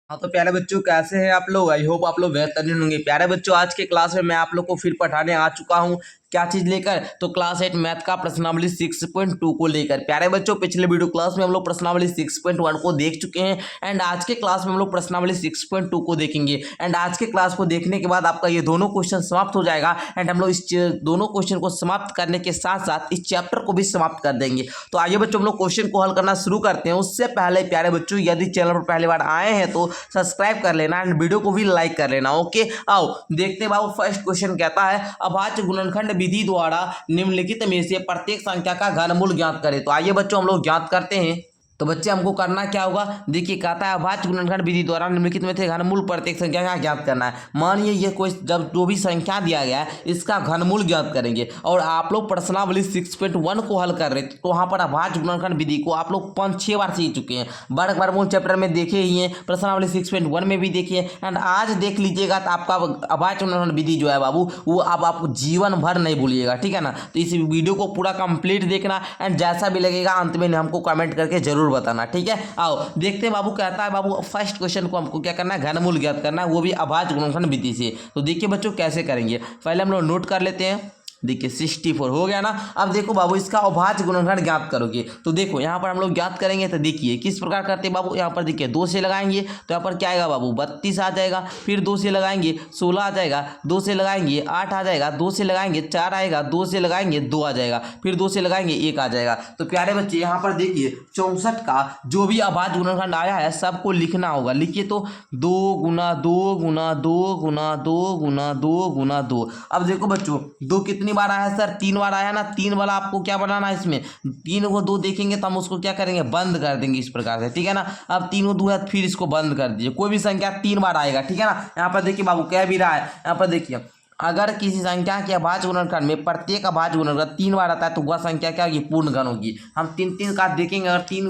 हाँ तो प्यारे बच्चों कैसे हैं आप लोग। आई होप आप लोग बेहतरीन होंगे। प्यारे बच्चों आज के क्लास में मैं आप लोग को फिर पढ़ाने आ चुका हूँ। क्या चीज लेकर? तो क्लास 8 मैथ का प्रश्नावली 6.2 को लेकर। प्यारे बच्चों पिछले वीडियो क्लास में हम लोग प्रश्नावली 6.1 को देख चुके हैं एंड आज के क्लास में हम लोग प्रश्नावली 6.2 को देखेंगे। एंड आज के क्लास को देखने के बाद आपका ये दोनों क्वेश्चन समाप्त हो जाएगा एंड हम लोग इस दोनों क्वेश्चन को समाप्त करने के साथ साथ इस चैप्टर को भी समाप्त कर देंगे। तो आइए बच्चों हम लोग क्वेश्चन को हल करना शुरू करते हैं। उससे पहले प्यारे बच्चों यदि चैनल पर पहली बार आए हैं तो सब्सक्राइब कर लेना एंड वीडियो को भी लाइक कर लेना। ओके आओ देखते हैं बाबू। फर्स्ट क्वेश्चन कहता है अभाज्य गुणनखंड विधि द्वारा निम्नलिखित में से प्रत्येक संख्या का घनमूल ज्ञात करें। तो आइए बच्चों हम लोग ज्ञात करते हैं। तो बच्चे हमको करना क्या होगा, देखिए कहता है अभाज्य गुणनखंड विधि द्वारा निम्नलिखित में से घनमूल प्रत्येक संख्या का ज्ञात करना है। मानिए ये कोई जब जो भी संख्या दिया गया है इसका घनमूल ज्ञात करेंगे और आप लोग प्रश्नावली 6.1 को हल कर रहे थे तो वहां पर अभाज्य गुणनखंड विधि को आप लोग 5-6 बार सीख चुके हैं। वर्ग वर्गमूल चैप्टर में देखे ही हैं, प्रश्नावली 6.1 में भी देखिए एंड आज देख लीजिएगा तो आपका अभाज्य गुणनखंड विधि जो है बाबू वो अब आप जीवन भर नहीं भूलिएगा, ठीक है ना। तो इस वीडियो को पूरा कंप्लीट देखना एंड जैसा भी लगेगा अंत में हमको कमेंट करके जरूर बताना, ठीक है। आओ देखते हैं बाबू। कहता है बाबू फर्स्ट क्वेश्चन को हमको क्या करना है, घनमूल ज्ञात करना है, वो भी अभाज्य गुणनखंड विधि से। तो देखिए बच्चों कैसे करेंगे, पहले हम लोग नोट कर लेते हैं। देखिए 64 हो गया ना। अब देखो बाबू इसका अभाज्य गुणनखंड ज्ञात करोगे तो देखो यहाँ पर हम लोग ज्ञात करेंगे तो देखिए किस प्रकार करते हैं बाबू। यहाँ पर देखिए 2 से लगाएंगे तो यहाँ पर क्या आएगा बाबू 32 आ जाएगा, फिर 2 से लगाएंगे 16 आ जाएगा, 2 से लगाएंगे 8 आ जाएगा, 2 से लगाएंगे 4 आएगा, 2 से लगाएंगे 2 आ जाएगा, फिर 2 से लगाएंगे 1 आ जाएगा। तो प्यारे बच्चे यहाँ पर देखिए 64 का जो भी अभाज्य गुणनखंड आया है सबको लिखना होगा। लिखिए तो 2 गुना 2 गुना 2 गुना 2 गुना 2 गुना 2। अब देखो बच्चों 2 कितनी बार आया है सर, 3 बार आया ना। 3 वाला आपको क्या बनाना है, इसमें 3 को 2 देखेंगे तो हम उसको क्या करेंगे बंद कर देंगे इस प्रकार से, ठीक है ना। अब 3 को 2 है फिर इसको बंद कर दीजिए। कोई भी संख्या 3 बार आएगा, ठीक है ना। यहाँ पर देखिए बाबू क्या भी रहा है, यहाँ पर देखिए अगर किसी संख्या के अभाज्य गुणनखंड में प्रत्येक अभाज्य गुणनखंड 3 बार आता है तो वह संख्या क्या होगी, पूर्ण घन होगी। हम 3 का देखेंगे, अगर 3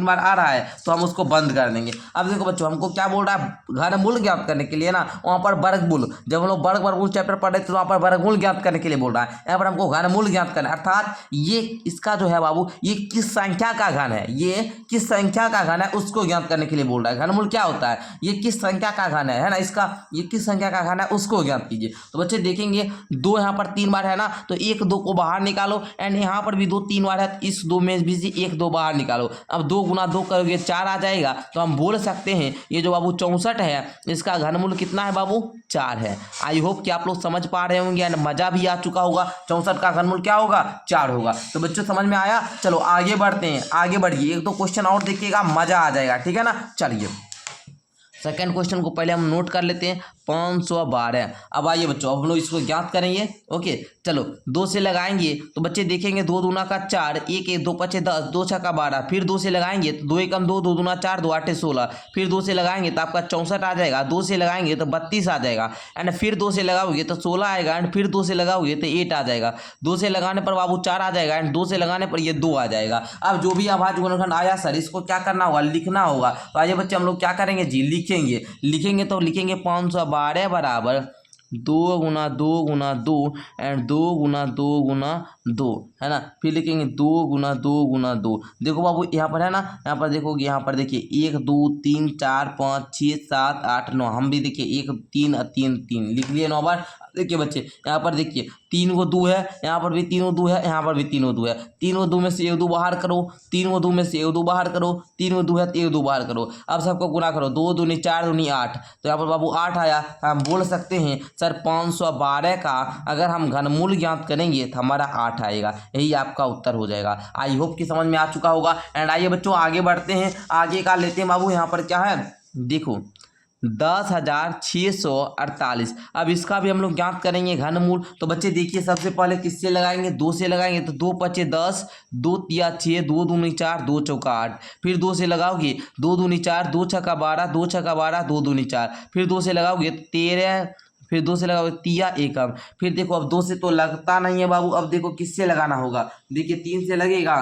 बार आ रहा है तो हम उसको बंद कर देंगे। अब देखो बच्चों हमको क्या बोल रहा है, घनमूल ज्ञात करने के लिए ना। वहाँ पर वर्गमूल, जब हम लोग वर्गमूल चैप्टर पढ़ रहे थे तो वहाँ पर वर्गमूल ज्ञात करने के लिए बोल रहा है। यहाँ पर हमको घनमूल ज्ञात करना, अर्थात ये इसका जो है बाबू ये किस संख्या का घन है, ये किस संख्या का घन है उसको ज्ञात करने के लिए बोल रहा है। घनमूल क्या होता है, ये किस संख्या का घन है ना, इसका ये किस संख्या का घन है उसको ज्ञात कीजिए। तो बच्चे देखेंगे 2 यहाँ पर 3 बार है ना तो 1 2 को बाहर निकालो एंड यहाँ पर भी 2 3 बार है तो इस 2 में भी से 1 2 बाहर निकालो। अब 2 गुना 2 करोगे 4 आ जाएगा। तो हम बोल सकते हैं ये जो बाबू 64 है इसका घनमूल कितना है बाबू 4 है। आई होप कि आप लोग समझ पा रहे होंगे एंड मजा भी आ चुका होगा। 64 का घनमूल क्या होगा 4 होगा। तो बच्चों समझ में आया। चलो आगे बढ़ते हैं, आगे बढ़िए, 1-2 क्वेश्चन और देखिएगा मजा आ जाएगा, ठीक है ना। चलिए सेकंड क्वेश्चन को पहले हम नोट कर लेते हैं 512। अब आइए बच्चों अब हम लोग इसको ज्ञात करेंगे। ओके चलो 2 से लगाएंगे तो बच्चे देखेंगे 2 दूना का 4, 1 1 2 5 10, 2 6 का 12, फिर 2 से लगाएंगे तो 2 1 2, 2 दूना 4, 2 8 16, फिर 2 से लगाएंगे तो आपका 64 आ जाएगा, 2 से लगाएंगे तो 32 आ जाएगा एंड फिर 2 से लगाओगे तो 16 आएगा एंड फिर 2 से लगाओगे तो 8 आ जाएगा। 2 से लगाने पर बाबू 4 आ जाएगा एंड 2 से लगाने पर ये 2 आ जाएगा। अब जो भी अभाज्य गुणनखंड आया सर इसको क्या करना होगा, लिखना होगा। तो आइए बच्चे हम लोग क्या करेंगे जी, लिखेंगे तो लिखेंगे 512 बराबर 2 गुना 2 गुना 2 एंड 2 गुना 2 गुना 2 है ना। फिर लिखेंगे 2 गुना 2 गुना 2। देखो बाबू यहाँ पर है ना, यहाँ पर देखोगे, यहाँ पर देखिए 1 2 3 4 5 6 7 8 9, हम भी देखिए 1 3 3 3 लिख लिए 9 बार। देखिए बच्चे यहाँ पर देखिए 3 को 2 है, यहाँ पर भी 3 को 2 है, यहाँ पर भी 3 को 2 है। 3 को 2 में से 1 2 बाहर करो, 3 को 2 में से 1 2 बाहर करो, 3 को 2 है तो 1 2 बाहर करो। अब सबको गुना करो, 2 दूनी 4 दूनी 8, तो यहाँ पर बाबू 8 आया। तो हम बोल सकते हैं सर 512 का अगर हम घनमूल ज्ञात करेंगे तो हमारा 8 आएगा। यही आपका उत्तर हो जाएगा। आई होप कि समझ में आ चुका होगा। एंड आइए बच्चों आगे बढ़ते हैं, आगे का लेते हैं बाबू। यहाँ पर क्या है देखो 10,648। अब इसका भी हम लोग ज्ञात करेंगे घनमूल। तो बच्चे देखिए सबसे पहले किससे लगाएंगे, 2 से लगाएंगे तो 2 5 10, 2 तिया 6, 2 दूनी 4, 2 चौका 8, फिर 2 से लगाओगे 2 दूनी 4, 2 छक्का 12, 2 छक्का 12, 2 दूनी 4, फिर 2 से लगाओगे 13, फिर 2 से लगाओगे तिया एकम। फिर देखो अब 2 से तो लगता नहीं है बाबू, अब देखो किससे लगाना होगा। देखिए 3 से लगेगा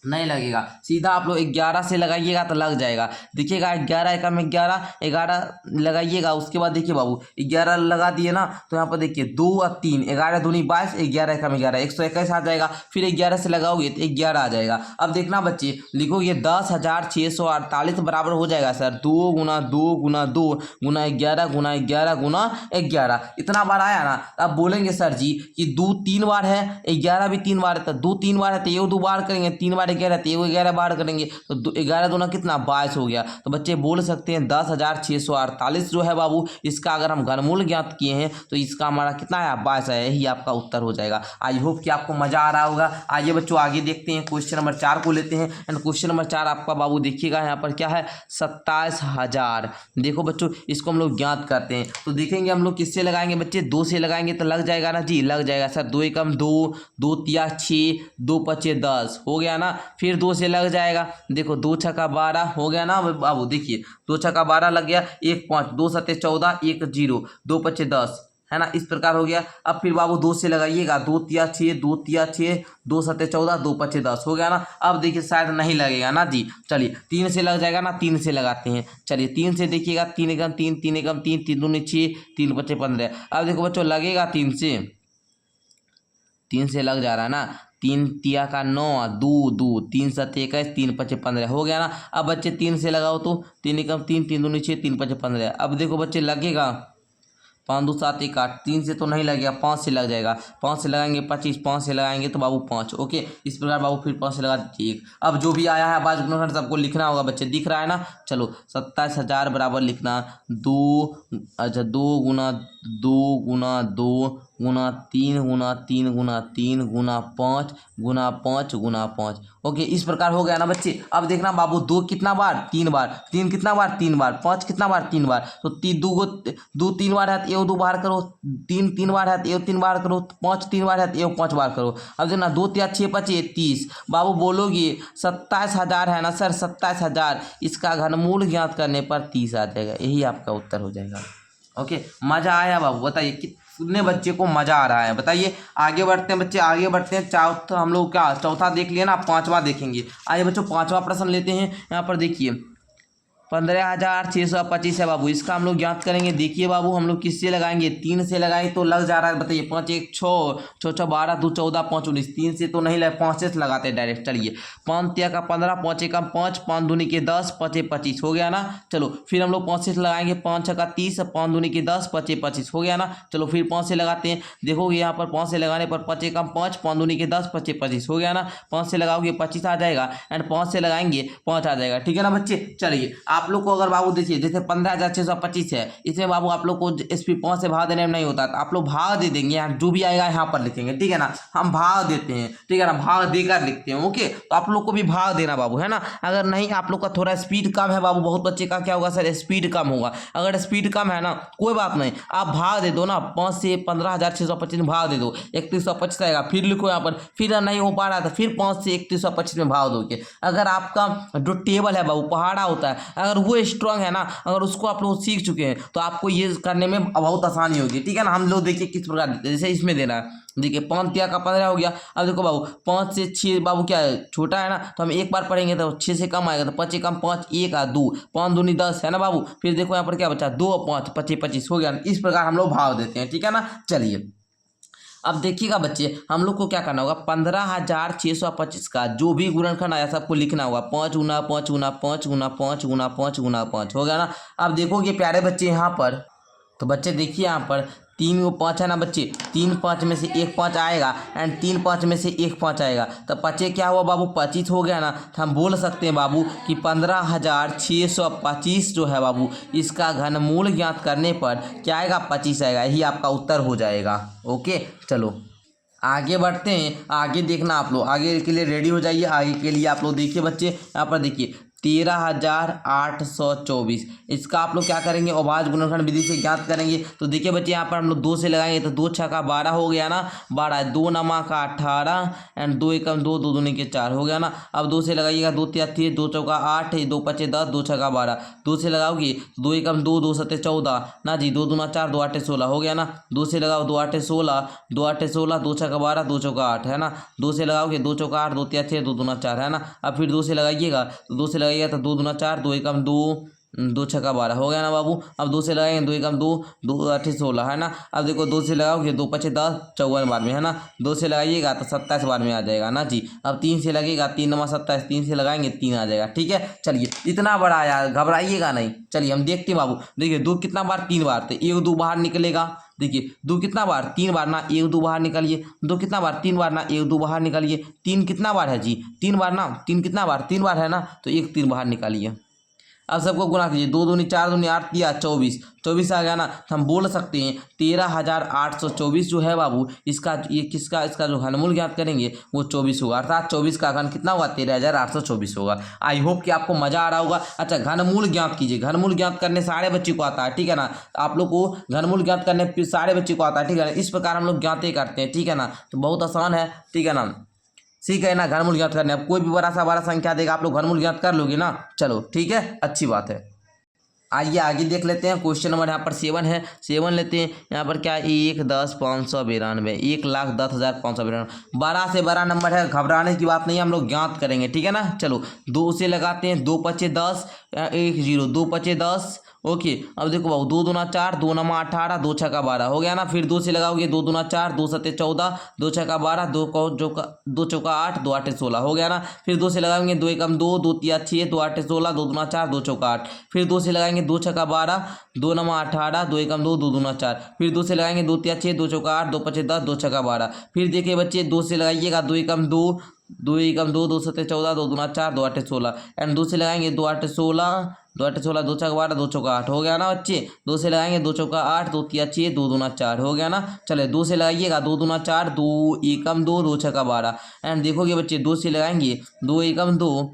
नहीं लगेगा, सीधा आप लोग 11 से लगाइएगा तो लग जाएगा। देखिएगा 11 एकम 11, 11 लगाइएगा। उसके बाद देखिए बाबू 11 लगा दिए ना, तो यहाँ पर देखिए 2 और 3, 11 दूनी 22, 11 एकम 11, 121 आ जाएगा। फिर 11 से लगाओगे तो 11 आ जाएगा। अब देखना बच्चे, लिखोगे 10,648 बराबर हो जाएगा सर 2 गुना 2 गुना 2 गुना 11 गुना 11 गुना 11। इतना बार आया ना, अब बोलेंगे सर जी कि 2 3 बार है, 11 भी 3 बार है, तो 2 3 बार है तो ये 2 बार करेंगे, 3 बार 11 तो ये 11 बार करेंगे, तो 11 दूना कितना 22 हो गया। तो बच्चे बोल सकते हैं 10,648 जो है बाबू, इसका अगर हम घनमूल ज्ञात किए हैं तो इसका हमारा कितना आया 22 है। यही आपका उत्तर हो जाएगा। आई होप कि आपको मजा आ रहा होगा। आइए बच्चों आगे देखते हैं, क्वेश्चन नंबर 4 को लेते हैं। एंड क्वेश्चन नंबर 4 आपका बाबू देखिएगा यहाँ पर क्या है 27,000। देखो बच्चों इसको हम लोग ज्ञात करते हैं, तो देखेंगे हम लोग किससे लगाएंगे बच्चे, 2 से लगाएंगे तो लग जाएगा ना जी, लग जाएगा सर। 2 एकम 2, 2 तिया 6, 2 पचे 10 हो गया ना। फिर 2 से लग जाएगा, देखो 2 छक्का 12 हो गया ना बाबू। देखिए 2 छक्का 12 लग गया, 1 5, 2 सत्ते 14, 1 0, 2 पचे 10 है ना, इस प्रकार हो गया। अब फिर बाबू 2 से लगाइएगा, 2 तिया 6, 2 तिया 6, 2 सत्ते 14, 2 पचे 10 हो गया ना। अब देखिए शायद नहीं लगेगा ना जी, चलिए 3 से लग जाएगा ना, 3 से लगाते हैं। चलिए 3 से देखिएगा, 3 एकम 3, 3 एकम 3, 3 दूनी 6, 3 पचे 15। अब देखो बच्चों लगेगा 3 से, 3 से लग जा रहा है ना। 3 तिया का 9, 2 2, 3 7 21, 3 पचे 15 हो गया ना। अब बच्चे 3 से लगाओ तो 3 एकम 3, 3 दूनी 6, 3 पचे 15। अब देखो बच्चे लगेगा 5 2 7 1 8, 3 से तो नहीं लगेगा, 5 से लग जाएगा। 5 से लगाएंगे 25, 5 से लगाएंगे तो बाबू 5। ओके, इस प्रकार बाबू फिर 5 से लगा दीजिए 1। अब जो भी आया है आवाज गुणनखंड सबको लिखना होगा बच्चे, दिख रहा है ना। चलो 27,000 बराबर लिखना 2, अच्छा 2 गुना 2 गुना 2 गुना 3 गुना 3 गुना 3 गुना 5 गुना 5 गुना 5। ओके, इस प्रकार हो गया ना बच्चे। अब देखना बाबू 2 कितना बार 3 बार, 3 कितना बार 3 बार, 5 कितना बार 3 बार, तो 2 3 बार है तो ये 2 बार करो, 3 3 बार है तो ये 3 बार करो, 5 3 बार है तो ये 5 बार करो। अब देखना 2 तिया 6 पचे 30। बाबू बोलोगे 27,000 है ना सर, 27,000, इसका घनमूल ज्ञात करने पर 30 आ जाएगा। यही आपका उत्तर हो जाएगा। ओके, मजा आया बाबू, बताइए कितने बच्चे को मजा आ रहा है, बताइए। आगे बढ़ते हैं बच्चे, आगे बढ़ते हैं। चौथा हम लोग क्या, चौथा देख लिया ना, पांचवा देखेंगे। आइए बच्चों पांचवा प्रश्न लेते हैं। यहाँ पर देखिए 15,625 है बाबू, इसका हम लोग ज्ञात करेंगे। देखिए बाबू हम लोग किससे लगाएंगे, 3 से लगाएं तो लग जा रहा है, बताइए 5 1 6, 6 6 12, 2 14, 5 19। 3 से तो नहीं लगे, 5 से लगाते हैं डायरेक्ट। चलिए 5 तिया का 15, 5 एकम 5, 5 दूनी के 10, 5 25 हो गया ना। चलो फिर हम लोग 5 से लगाएंगे, 5 छक्का 30, 5 दूनी के 10, 5 25 हो गया ना। चलो फिर 5 से लगाते हैं, देखोगे यहाँ पर 5 से लगाने पर 5 एकम 5, 5 दूनी के 10, 5 25 हो गया ना। 5 से लगाओगे 25 आ जाएगा, एंड 5 से लगाएंगे 5 आ जाएगा। ठीक है ना बच्चे। चलिए आप लोग को अगर बाबू देखिए जैसे 15,625 है, इसमें बाबू आप लोग को SP 5 से भाग देने में नहीं होता, तो आप लोग भाग दे देंगे, यहाँ जो भी आएगा यहाँ पर लिखेंगे। ठीक है ना, हम भाग देते हैं, ठीक है ना, भाग देकर लिखते हैं। ओके, तो आप लोग को भी भाग देना बाबू, है ना। अगर नहीं आप लोग का थोड़ा स्पीड कम है बाबू, बहुत बच्चे का क्या होगा सर, स्पीड कम होगा। अगर स्पीड कम है ना कोई बात नहीं, आप भाग दे दो ना, 5 से 15,625 में भाग दे दो, 3125 आएगा। फिर लिखो यहाँ पर, फिर नहीं हो पा रहा था, फिर 5 से 3125 में भाग दोगे। अगर आपका जो टेबल है बाबू पहाड़ा होता है, अगर वो स्ट्रांग है ना, अगर उसको आप लोग सीख चुके हैं तो आपको ये करने में बहुत आसानी होगी। ठीक है ना। हम लोग देखिए किस प्रकार, जैसे इसमें देना है, देखिए 5 तिया का 15 हो गया। अब देखो बाबू 5 से 6 बाबू क्या है, छोटा है ना, तो हम एक बार पढ़ेंगे तो 6 से कम आएगा, तो 5 एकम 5, 1 आ 2, 5 दूनी 10 है ना बाबू। फिर देखो यहाँ पर क्या बचा, 2 5 25 25 हो गया। इस प्रकार हम लोग भाव देते हैं। ठीक है ना। चलिए अब देखिएगा बच्चे, हम लोग को क्या करना होगा, 15,625 का जो भी गुणनखंड आया सबको लिखना होगा। 5 गुना 5 गुना 5 गुना 5 गुना 5 गुना 5 हो गया ना। अब देखोगे प्यारे बच्चे यहाँ पर, तो बच्चे देखिए यहाँ पर 3 को 5 है ना बच्चे, 3 5 में से 1 5 आएगा, एंड 3 5 में से 1 5 आएगा, तो 5 क्या हुआ बाबू, 25 हो गया ना। तो हम बोल सकते हैं बाबू कि 15,625 जो है बाबू, इसका घनमूल ज्ञात करने पर क्या आएगा, 25 आएगा। यही आपका उत्तर हो जाएगा। ओके, चलो आगे बढ़ते हैं। आगे देखना आप लोग, आगे के लिए रेडी हो जाइए। आगे के लिए आप लोग देखिए बच्चे, यहाँ पर देखिए 13,824। इसका आप लोग क्या करेंगे, अभाज्य गुणनखंड विधि से ज्ञात करेंगे। तो देखिए बच्चे यहाँ पर हम लोग 2 से लगाएंगे तो 2 छक्का 12 हो गया ना, 12 2 नमा का 18 एंड 2 एकम 2 2 दूनी के 4 हो गया ना। अब 2 से लगाइएगा, 2 तिया 3 2 चौका 8 2 पचे 10 2 छक्का 12। 2 से लगाओगे 2 एकम 2 2 सत्ते 14 ना जी, 2 दूना 4 2 8 16 हो गया ना। 2 से लगाओ 2 8 16 2 8 16 2 छक्का 12 2 चौका 8 है ना। 2 से लगाओगे 2 चौका 8 2 तिया 6 2 दूना 4 है ना। अब फिर 2 से लगाइएगा तो 2 से लगाइएगा तो 2 दूना 4 2 एकम 2 2 छक्का 12 हो गया ना बाबू। अब 2 से लगाएंगे 2 एकम 2 2 8 16 है ना। अब देखो 2 से लगाओगे 2 पचे 10 54 बार में है ना। 2 से लगाइएगा तो 27 बार में आ जाएगा ना जी। अब 3 से लगेगा 3 नमा 27, 3 से लगाएंगे 3 आ जाएगा। ठीक है, चलिए इतना बड़ा आया, घबराइएगा नहीं। चलिए हम देखते हैं बाबू। देखिए 2 कितना बार, 3 बार, तो 1 2 बाहर निकलेगा। देखिए 2 कितना बार, 3 बार ना, 1 2 बाहर निकालिए। 2 कितना बार, 3 बार ना, 1 2 बाहर निकालिए। 3 कितना बार है जी, 3 बार ना। 3 कितना बार, 3 बार है ना, तो 1 3 बाहर निकालिए। अब सबको गुना कीजिए, 2 दूनी 4 दूनी 8 दिया 24 24 आ गया ना। तो हम बोल सकते हैं 13,824 जो है बाबू, इसका ये किसका, इसका जो घनमूल ज्ञात करेंगे वो 24 होगा, अर्थात 24 का घन कितना होगा, 13,824 होगा। आई होप कि आपको मजा आ रहा होगा। अच्छा, घनमूल ज्ञात कीजिए। घनमूल ज्ञात करने सारे बच्चे को आता है, ठीक है ना। आप लोग को घनमूल ज्ञात करने सारे बच्चे को आता है, ठीक है ना। इस प्रकार हम लोग ज्ञात करते हैं, ठीक है ना। तो बहुत आसान है, ठीक है ना। ठीक है ना, घनमूल ज्ञात करने, अब कोई भी बड़ा सा बड़ा संख्या देगा आप लोग घनमूल ज्ञात कर लोगे ना। चलो ठीक है, अच्छी बात है। आइए आगे देख लेते हैं। क्वेश्चन नंबर यहाँ पर 7 है, 7 लेते हैं। यहाँ पर क्या, 1,10,592, 1,10,592, बड़ा से बड़ा नंबर है, घबराने की बात नहीं है, हम लोग ज्ञात करेंगे, ठीक है ना। चलो 2 से लगाते हैं, 2 पचे 10 1 0 2 पचे 10। ओके, अब देखो बाबू 2 दूना 4 2 नमा 18 2 छक्का 12 हो गया ना। फिर 2 से लगाओगे 2 दूना 4 2 सत्ते 14 2 छक्का 12 2 चौका 8 2 8 16 हो गया ना। फिर 2 से लगाएंगे 2 एकम 2 2 तिया 6 2 8 16 2 दूना 4 2 चौका 8। फिर 2 से लगाएंगे 2 छक्का 12 2 नमा 18 2 एकम 2 2 दूना 4। फिर 2 से लगाएंगे 2 तिया 6 2 चौका 8 2 पचे 10 2 छक्का 12। फिर देखिए बच्चे 2 से लगाइएगा 2 एकम 2 2 एकम 2 2 सत्ते 14 2 दूना 4 2 8 16 एंड 2 से लगाएंगे 2 8 16 2 8 16 2 छक्का 12 2 चौका 8 हो गया ना बच्चे। 2 से लगाएंगे 2 चौका 8 2 तिया 6 2 दूना 4 हो गया ना। चले 2 से लगाइएगा 2 दूना 4 2 एकम 2 2 छक्का 12 एंड देखोगे बच्चे 2 से लगाएंगे 2 एकम 2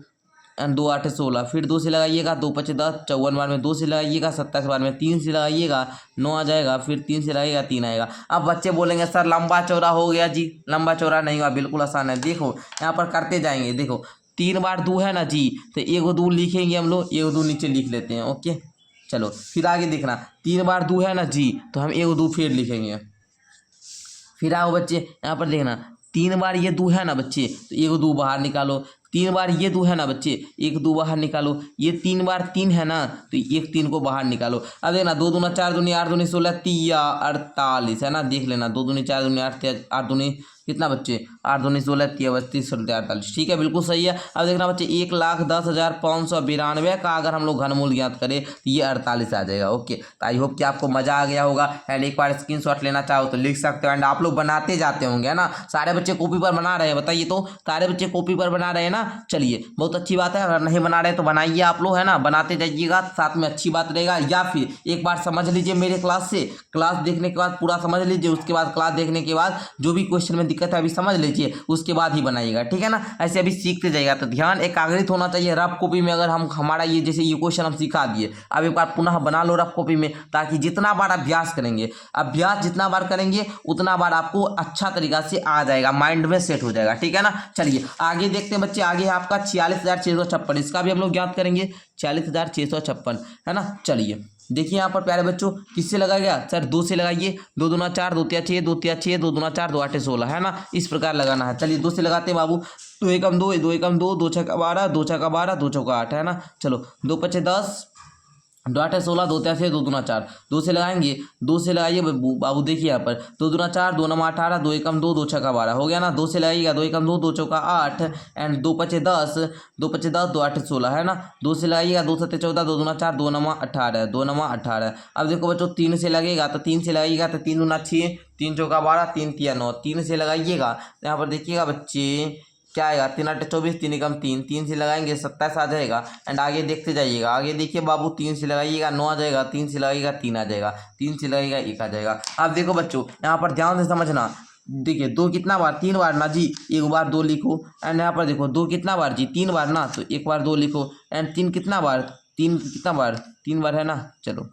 एंड 2 8 16। फिर 2 से लगाइएगा 2 पचे 10 54 बार में। 2 से लगाइएगा 27 बार में। 3 से लगाइएगा 9 आ जाएगा। फिर 3 से लगाइएगा 3 आएगा। अब बच्चे बोलेंगे सर लंबा चौड़ा हो गया जी, लंबा चौड़ा नहीं हुआ, बिल्कुल आसान है। देखो यहाँ पर करते जाएंगे, देखो 3 बार 2 है ना जी, तो 1 2 लिखेंगे हम लोग, 1 2 नीचे लिख लेते हैं। ओके चलो फिर आगे देखना, 3 बार 2 है ना जी, तो हम 1 2 फिर लिखेंगे। फिर आओ बच्चे यहाँ पर देखना, 3 बार ये 2 है ना बच्चे, तो 1 2 बाहर निकालो। 3 बार ये 2 है ना बच्चे, 1 2 बाहर निकालो। ये 3 बार 3 है ना, तो 1 3 को बाहर निकालो। अब देखना 2 दूना 4 दूनी 8 दूनी 16 3 48 है ना। देख लेना 2 दूनी 4 दूनी 8 8 दूनी कितना बच्चे 8 दूनी 16 3 32 48, ठीक है बिल्कुल सही है। अब देखना बच्चे 1,10,592 का अगर हम लोग घनमूल ज्ञात करें तो ये 48 आ जाएगा। ओके, तो आई होप कि आपको मजा आ गया होगा। एंड एक बार स्क्रीनशॉट लेना चाहो तो लिख सकते हो। एंड आप लोग बनाते जाते होंगे है ना, सारे बच्चे कॉपी पर बना रहे हैं, बताइए तो सारे बच्चे कॉपी पर बना रहे हैं ना। चलिए बहुत अच्छी बात है, अगर नहीं बना रहे तो बनाइए आप लोग है ना, बनाते जाइएगा, साथ में अच्छी बात रहेगा। या फिर एक बार समझ लीजिए मेरे क्लास से, क्लास देखने के बाद पूरा समझ लीजिए, उसके बाद क्लास देखने के बाद जो भी क्वेश्चन में दिक्कत है अभी समझ लीजिए, उसके बाद ही बनाइएगा, ठीक है ना। ऐसे अभी सीखते जाइएगा। तो ध्यान एकाग्रित होना चाहिए रफ कॉपी में। अगर हम हमारा ये जैसे ये क्वेश्चन हम सिखा दिए, अब एक बार पुनः बना लो रफ कॉपी में, ताकि जितना बार अभ्यास करेंगे, अभ्यास जितना बार करेंगे उतना बार आपको अच्छा तरीका से आ जाएगा, माइंड में सेट हो जाएगा, ठीक है ना। चलिए आगे देखते हैं बच्चे, आगे है आपका 46,656, इसका भी हम लोग ज्ञात करेंगे 46,656 है ना। चलिए देखिए यहाँ पर प्यारे बच्चों किससे लगाया गया, सर 2 से लगाइए। 2 दूना 4 2 तिया 6 2 तिया 6 2 दूना 4 2 8 16 है ना, इस प्रकार लगाना है। चलिए 2 से लगाते हैं बाबू। 2 एकम 2 2 एकम 2 2 छक्का 12 2 छक्का 12 2 चौका 8 है ना। चलो 2 पचे 10 2 8 16 2 तिया 6 2 दूना 4। 2 से लगाएंगे, 2 से लगाइए बाबू। देखिए यहाँ पर 2 दूना 4 2 नमा 18 2 एकम 2 2 छक्का 12 हो गया ना। 2 से लगाइएगा 2 एकम 2 2 चौका 8 एंड 2 पचे 10 2 पचे 10 2 8 16 है ना। 2 से लगाइएगा 2 सत्ते 14 2 दूना 4 2 नमा 18 2 नमा 18। अब देखो बच्चों 3 से लगेगा, तो 3 से लगाइएगा तो 3 दूना 6 3 चौका 12 3 तिया 9। 3 से लगाइएगा तो यहाँ पर देखिएगा बच्चे क्या आएगा, 3 8 24 3 एकम 3 3 से लगाएंगे 27 आ जाएगा। एंड आगे देखते जाइएगा, आगे देखिए बाबू 3 से लगाइएगा 9 आ जाएगा। 3 से लगाइएगा 3 आ जाएगा। 3 से लगाइएगा 1 आ जाएगा। अब देखो बच्चों यहाँ पर ध्यान से समझना, देखिए 2 कितना बार, 3 बार ना जी, एक बार 2 लिखो। एंड यहाँ पर देखो 2 कितना बार जी, 3 बार ना, तो एक बार 2 लिखो। एंड 3 कितना बार, 3 कितना बार, 3 बार है ना। चलो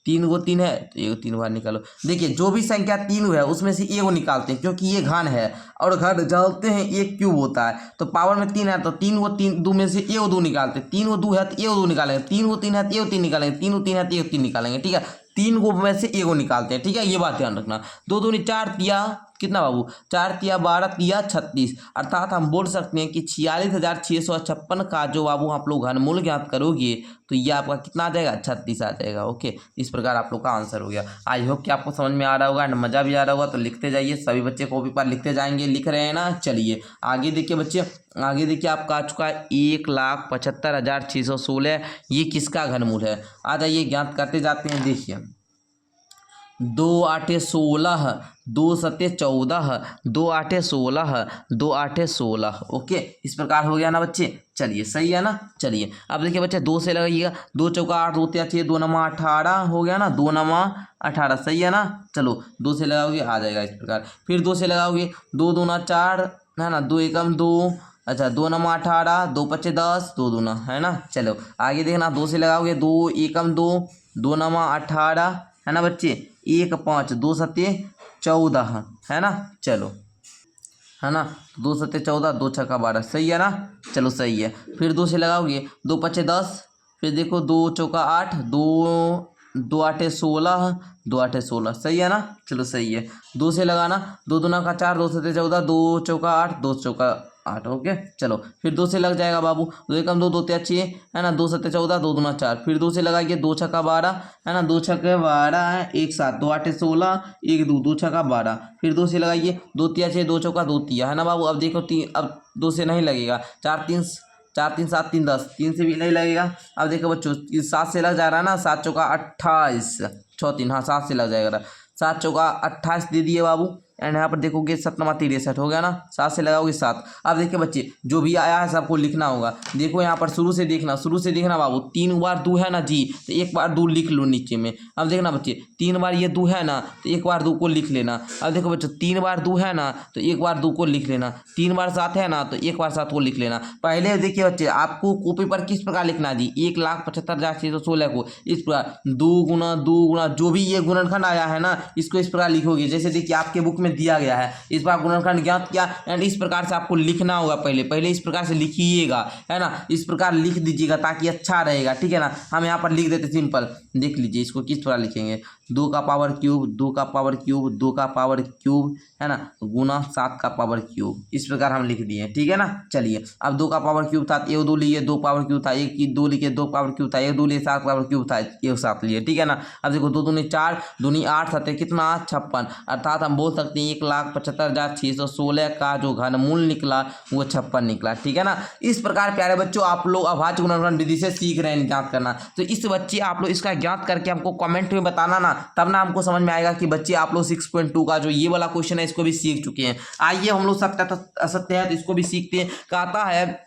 3 को 3 है तो ये 3 बार निकालो। देखिए जो भी संख्या 3 है उसमें से ए को निकालते हैं, क्योंकि ये घन है और घन जानते हैं एक क्यूब होता है। तो पावर में 3 है तो 3 को 3 दो में से ए को 2 निकालते हैं। 3 को 2 है तो ए को 2 निकालेंगे, 3 को 3 है तो ए को 3 निकालेंगे, 3 को 3 है तो ए को 3 निकालेंगे। ठीक है, 3 को में से ए को निकालते हैं। ठीक है, ये बात ध्यान रखना। 2 दूनी 4 तिया कितना बाबू, 4 तिया 12 तिया 36, अर्थात हम बोल सकते हैं कि 46,656 का जो बाबू आप लोग घनमूल ज्ञात करोगे तो ये आपका कितना आ जाएगा, 36 आ जाएगा। ओके, इस प्रकार आप लोग का आंसर हो गया। आई होप कि आपको समझ में आ रहा होगा एंड मज़ा भी आ रहा होगा। तो लिखते जाइए, सभी बच्चे कॉपी पर लिखते जाएंगे। लिख रहे हैं ना, चलिए आगे देखिए बच्चे, आगे देखिए आपका आ चुका है 1,75,616। ये किसका घनमूल है, आ जाइए ज्ञात करते जाते हैं। देखिए 2 आठे 16, 2 सत्ते 14, 2 आठे 16, 2 आठे 16। ओके, इस प्रकार हो गया ना बच्चे। चलिए सही है ना। चलिए अब देखिए बच्चे 2 से लगाइएगा, 2 चौका 8, 2 तिया 6, 2 नमा 18 हो गया ना, 2 नमा 18 सही है ना। चलो 2 से लगाओगे आ जाएगा इस प्रकार। फिर 2 से लगाओगे, 2 दूना 4 है ना, 2 एकम 2, अच्छा 2 नमा 18, 2 पच्चे 10, 2 दूना है ना। चलो आगे देखना, 2 से लगाओगे, 2 एकम 2, 2 नमा 18 है ना बच्चे, 1 5, 2 सत्ते 14 है ना। चलो है ना, 2 सत्ते 14, 2 छक्का 12 सही है ना। चलो सही है। फिर 2 से लगाओगे, 2 पच्चे 10, फिर देखो 2 चौका 8, 2 आठे 16, 2 आठे 16 सही है ना। चलो सही है। 2 से लगाना, 2 दूना का 4, 2 सत्ते 14, 2 चौका 8, 2 चौका 8। ओके चलो फिर 2 से लग जाएगा बाबू, 2 एकम 2, 2 तिया 6 है ना, 2 सत्ते 14, 2 दूना 4। फिर 2 से लगाइए, 2 छक्का 12 है ना, 2 छक्के 12 है, 1 7, 2 आठे 16, 1 2, 2 छक्का 12। फिर 2 से लगाइए, 2 तिया 6, 2 चौका 2 तिया है ना बाबू। अब देखो अब 2 से नहीं लगेगा, 4 3 7 3 10, 3 से भी नहीं लगेगा। अब देखो बच्चों 7 से लग जा रहा है ना, 7 चौका 28, 6 3 हाँ 7 से लग जाएगा, 7 चौका 28 दे दिए बाबू। एंड यहाँ पर देखोगे 7 नमा 63 हो गया ना, 7 से लगाओगे 7। अब देखिए बच्चे जो भी आया है सबको लिखना होगा। देखो यहाँ पर शुरू से देखना बाबू, 3 बार 2 है ना जी, तो 1 बार 2 लिख लो नीचे में। अब देखना बच्चे 3 बार ये 2 है ना, तो 1 बार 2 को लिख लेना। अब देखो बच्चों 3 बार 2 है ना, तो 1 बार 2 को लिख लेना। 3 बार 7 है ना, तो 1 बार 7 को लिख लेना। पहले देखिए बच्चे आपको कॉपी पर किस प्रकार लिखना है जी, 1,75,616 को इस प्रकार 2 गुना 2 गुना जो भी ये गुणनखंड आया है ना, इसको इस प्रकार लिखोगे। जैसे देखिए आपके बुक में दिया गया है, इस बार गुणनखंड ज्ञात किया एंड इस प्रकार से आपको लिखना होगा। पहले इस प्रकार से लिखिएगा है ना, इस प्रकार लिख दीजिएगा ताकि अच्छा रहेगा। ठीक है ना, हम यहाँ पर लिख देते सिंपल, देख लीजिए इसको किस प्रकार लिखेंगे। 2 का पावर क्यूब, 2 का पावर क्यूब, 2 का पावर क्यूब है ना, गुना 7 का पावर क्यूब, इस प्रकार हम लिख दिए। ठीक है ना। चलिए अब 2 का पावर क्यूब था, 1 2 लिए, 2 पावर क्यूब था, 1 की 2 लिखे, 2 पावर क्यूब था, 1 2 लिए, 7 पावर क्यूब था, 1 7 लिए। ठीक है ना। अब देखो 2 दूनी 4, दूनी 8 सत्ते कितना 56, अर्थात हम बोल सकते हैं 1,75,616 का जो घनमूल निकला वो 56 निकला। ठीक है ना। इस प्रकार प्यारे बच्चों आप लोग अभाज्य गुणनखंड विधि से सीख रहे हैं ज्ञात करना। तो इस बच्चे आप लोग इसका ज्ञात करके हमको कमेंट में बताना ना, तब ना हमको समझ में आएगा कि बच्चे आप लोग 6.2 का जो ये वाला क्वेश्चन है इसको भी सीख चुके हैं। आइए हम लोग सत्य असत्य है तो इसको भी सीखते हैं। कहता है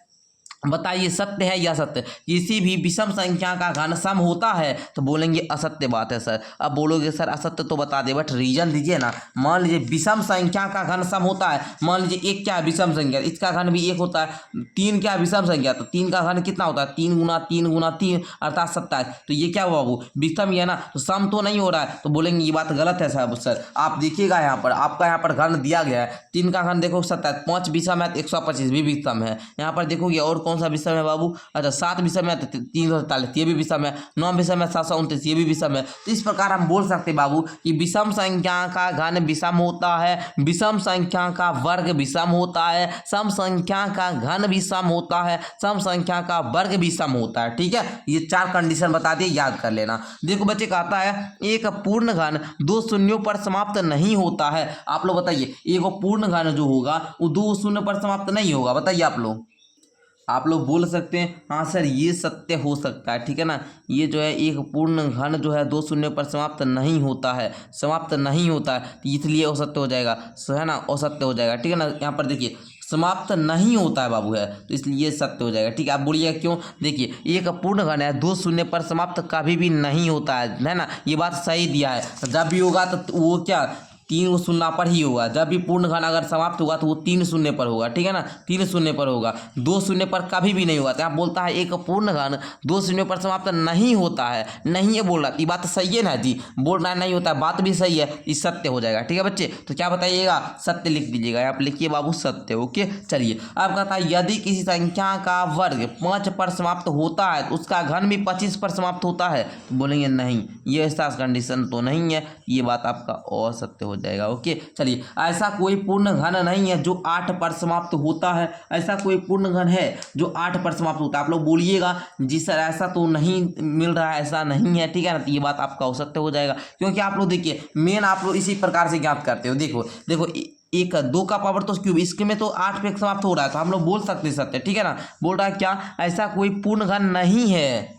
बताइए सत्य है या असत्य, किसी भी विषम संख्या का घन सम होता है, तो बोलेंगे असत्य बात है सर। अब बोलोगे सर असत्य तो बता दे, बट रीजन दीजिए ना। मान लीजिए विषम संख्या का घन सम होता है, मान लीजिए 1 क्या है विषम संख्या, इसका घन भी 1 होता है। 3 क्या है विषम संख्या, तो 3 का घन कितना होता है, 3 गुना 3 गुना 3 अर्थात 27। तो ये क्या हुआ वो विषम ही है ना, तो सम तो नहीं हो रहा है, तो बोलेंगे ये बात गलत है साहब। सर आप देखिएगा यहाँ पर आपका यहाँ पर घन दिया गया है, 3 का घन देखो 27, 5 विषम है तो 125 भी विषम है। यहाँ पर देखोगे और कौन सा विषम है बाबू, अच्छा 7 विषम है तो 343 ये भी विषम है, 9 विषम है 729 ये भी विषम है। तो इस प्रकार हम बोल सकते हैं बाबू कि विषम संख्या का घन विषम होता है, विषम संख्या का वर्ग विषम होता है, सम संख्या का घन विषम होता है, सम संख्या का वर्ग विषम होता है। ठीक है, ये 4 कंडीशन बता दिए, याद कर लेना। देखो बच्चे कहता है एक पूर्ण घन 2 शून्यों पर समाप्त नहीं होता है। आप लोग बताइए एक पूर्ण घन जो होगा वो 2 शून्य पर समाप्त नहीं होगा, बताइए आप लोग बोल सकते हैं हाँ सर ये सत्य हो सकता है। ठीक है ना, ये जो है एक पूर्ण घन जो है 2 शून्य पर समाप्त नहीं होता है, समाप्त नहीं होता है, तो इसलिए असत्य हो जाएगा, है ना, असत्य हो जाएगा। ठीक है ना, यहाँ पर देखिए समाप्त नहीं होता है बाबू है, तो इसलिए सत्य हो जाएगा। ठीक है, आप बोलिएगा क्यों, देखिए एक पूर्ण घन है 2 शून्य पर समाप्त कभी भी नहीं होता है ना, ये बात सही दिया है। जब भी होगा तो वो क्या 3 शून्य पर ही होगा। जब भी पूर्ण घन अगर समाप्त होगा तो वो 3 शून्य पर होगा, ठीक है ना, 3 शून्य पर होगा, 2 शून्य पर कभी भी नहीं होगा। तो आप बोलता है एक पूर्ण घन 2 शून्य पर समाप्त नहीं होता है, नहीं है बोल रहा, ये बात सही है ना जी, बोल रहा है नहीं होता है, बात भी सही है, ये सत्य हो जाएगा, ठीक है बच्चे। तो क्या बताइएगा, सत्य लिख दीजिएगा, आप लिखिए बाबू सत्य। ओके चलिए, अब कहता है यदि किसी संख्या का वर्ग 5 पर समाप्त होता है तो उसका घन भी 25 पर समाप्त होता है, तो बोलेंगे नहीं, ये ऐसा कंडीशन तो नहीं है, ये बात आपका असत्य हो जाएगा। ओके चलिए, ऐसा कोई पूर्ण घन नहीं है जो 8 पर समाप्त होता है, ऐसा कोई पूर्ण घन है जो 8 पर समाप्त होता है। आप लोग बोलिएगा जी सर ऐसा तो नहीं मिल रहा है, ऐसा नहीं है, ठीक है ना, तो ये बात आपका असत्य हो जाएगा। क्योंकि आप लोग देखिए मेन आप लोग इसी प्रकार से ज्ञात करते हो, देखो देखो एक 2 का पावर तो क्यूब, इसके में तो 8 पे समाप्त हो रहा है, तो हम लोग बोल सकते सत्य, ठीक है ना। बोल रहा है क्या, ऐसा कोई पूर्ण घन नहीं है,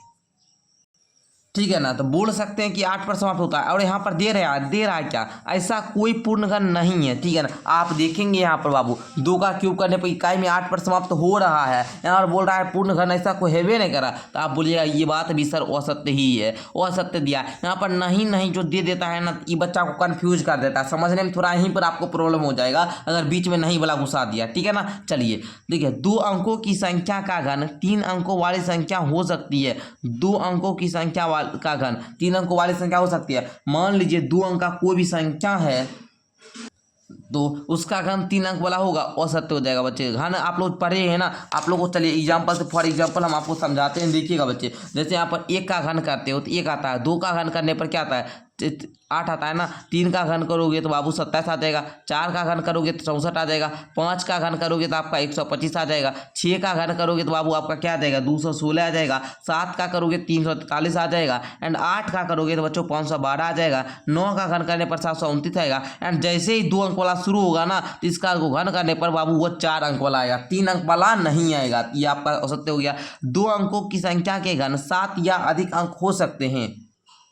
ठीक है ना, तो बोल सकते हैं कि 8 पर समाप्त होता है। और यहाँ पर दे रहा है क्या, ऐसा कोई पूर्ण घन नहीं है, ठीक है ना। आप देखेंगे यहाँ पर बाबू 2 का क्यूब करने पर इकाई में 8 पर समाप्त हो रहा है, यहाँ पर बोल रहा है पूर्ण घन ऐसा कोई हैवे नहीं करा, तो आप बोलिएगा ये बात भी सर असत्य ही है, असत्य दिया है। यहाँ पर नहीं जो दे देता है ना, ये बच्चा को कन्फ्यूज कर देता है, समझने में थोड़ा यहीं पर आपको प्रॉब्लम हो जाएगा अगर बीच में नहीं वाला घुसा दिया, ठीक है ना। चलिए देखिए, 2 अंकों की संख्या का घन 3 अंकों वाली संख्या हो सकती है, 2 अंकों की संख्या का घन 3 अंकों वाली संख्या हो सकती है। मान लीजिए 2 अंक का कोई भी संख्या है तो उसका घन 3 अंक वाला होगा, असत्य हो जाएगा बच्चे। घन आप लोग पढ़े हैं ना, आप लोग को चलिए एग्जाम्पल से, फॉर एग्जाम्पल हम आपको समझाते हैं, देखिएगा बच्चे। जैसे यहाँ पर 1 का घन करते हो तो 1 आता है, 2 का घन करने पर क्या आता है 8 आता है ना, 3 का घन करोगे तो बाबू 27 आ जाएगा, 4 का घन करोगे तो 64 आ जाएगा, 5 का घन करोगे तो आपका 125 आ जाएगा, 6 का घन करोगे तो बाबू आपका क्या आ जाएगा 216 आ जाएगा, 7 का करोगे 343 आ जाएगा, एंड 8 का करोगे तो बच्चों 512 आ जाएगा, 9 का घन करने पर 729 आएगा। एंड जैसे ही 2 अंक वाला शुरू होगा ना, तो इसका घन करने पर बाबू वो 4 अंक वाला आएगा, 3 अंक वाला नहीं आएगा, ये आपका असत्य हो गया। 2 अंकों की संख्या के घन 7 या अधिक अंक हो सकते हैं,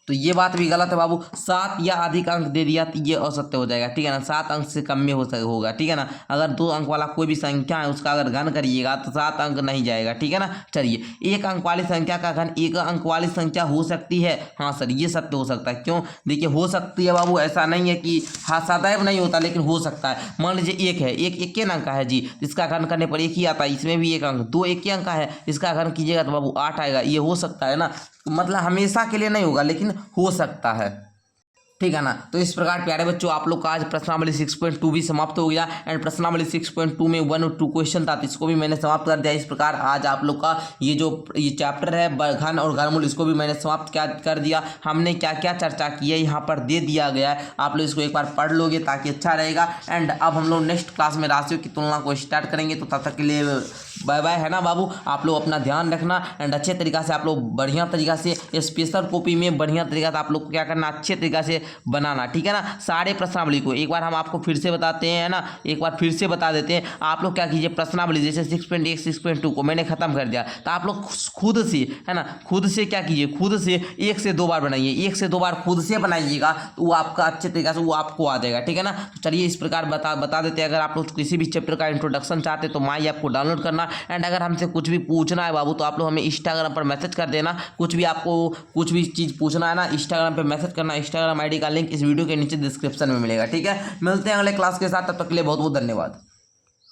तो ये बात भी गलत है बाबू, 7 या अधिक अंक दे दिया तो ये असत्य हो जाएगा, ठीक है ना। 7 अंक से कम में होगा, ठीक है ना। अगर 2 अंक वाला कोई भी संख्या है उसका अगर घन करिएगा तो 7 अंक नहीं जाएगा, ठीक है ना। चलिए, 1 अंक वाली संख्या का घन 1 अंक वाली संख्या हो सकती है, हाँ सर ये सत्य हो सकता है। क्यों, देखिए हो सकती है बाबू, ऐसा नहीं है कि हाँ सदैव नहीं होता, लेकिन हो सकता है। मान लीजिए 1 है, 1 अंक का है जी, इसका घन करने पर 1 ही आता है, इसमें भी 1 अंक, 2 1 अंक का है, इसका घन कीजिएगा तो बाबू 8 आएगा, ये हो सकता है ना। मतलब हमेशा के लिए नहीं होगा, लेकिन हो सकता है, ठीक है ना। तो इस प्रकार प्यारे बच्चों आप लोग का आज प्रश्नावली 6.2 भी समाप्त हो गया, एंड प्रश्नावली 6.2 में 1 और 2 क्वेश्चन था, तो इसको भी मैंने समाप्त कर दिया। इस प्रकार आज आप लोग का ये चैप्टर है घन और घनमूल, इसको भी मैंने समाप्त कर दिया। हमने क्या क्या चर्चा की है यहाँ पर दे दिया गया है, आप लोग इसको एक बार पढ़ लोगे ताकि अच्छा रहेगा। एंड अब हम लोग नेक्स्ट क्लास में राशियों की तुलना को स्टार्ट करेंगे, तो तब तक के लिए बाय बाय, है ना बाबू। आप लोग अपना ध्यान रखना, एंड अच्छे तरीक़ा से आप लोग बढ़िया तरीक़ा से स्पेशल कॉपी में बढ़िया तरीक़ा से आप लोग को क्या करना, अच्छे तरीक़ा से बनाना, ठीक है ना। सारे प्रश्नावली को एक बार हम आपको फिर से बताते हैं ना, एक बार फिर से बता देते हैं। आप लोग क्या कीजिए, प्रश्नावली जैसे 6.1 6.2 को मैंने खत्म कर दिया, तो आप लोग खुद से, है ना, खुद से क्या कीजिए, खुद से 1 से 2 बार बनाइए, 1 से 2 बार खुद से बनाइएगा, तो वो आपका अच्छे तरीक़े से वो आपको आ जाएगा, ठीक है ना। तो चलिए इस प्रकार बता देते हैं। अगर आप लोग किसी भी चैप्टर का इंट्रोडक्शन चाहते तो माई ऐप को डाउनलोड करना, एंड अगर हमसे कुछ भी पूछना है बाबू तो आप लोग हमें इंस्टाग्राम पर मैसेज कर देना। कुछ भी आपको कुछ भी चीज़ पूछना है ना, इंस्टाग्राम पे मैसेज करना। इंस्टाग्राम आईडी का लिंक इस वीडियो के नीचे डिस्क्रिप्शन में मिलेगा, ठीक है। मिलते हैं अगले क्लास के साथ, तब तक के लिए बहुत बहुत धन्यवाद।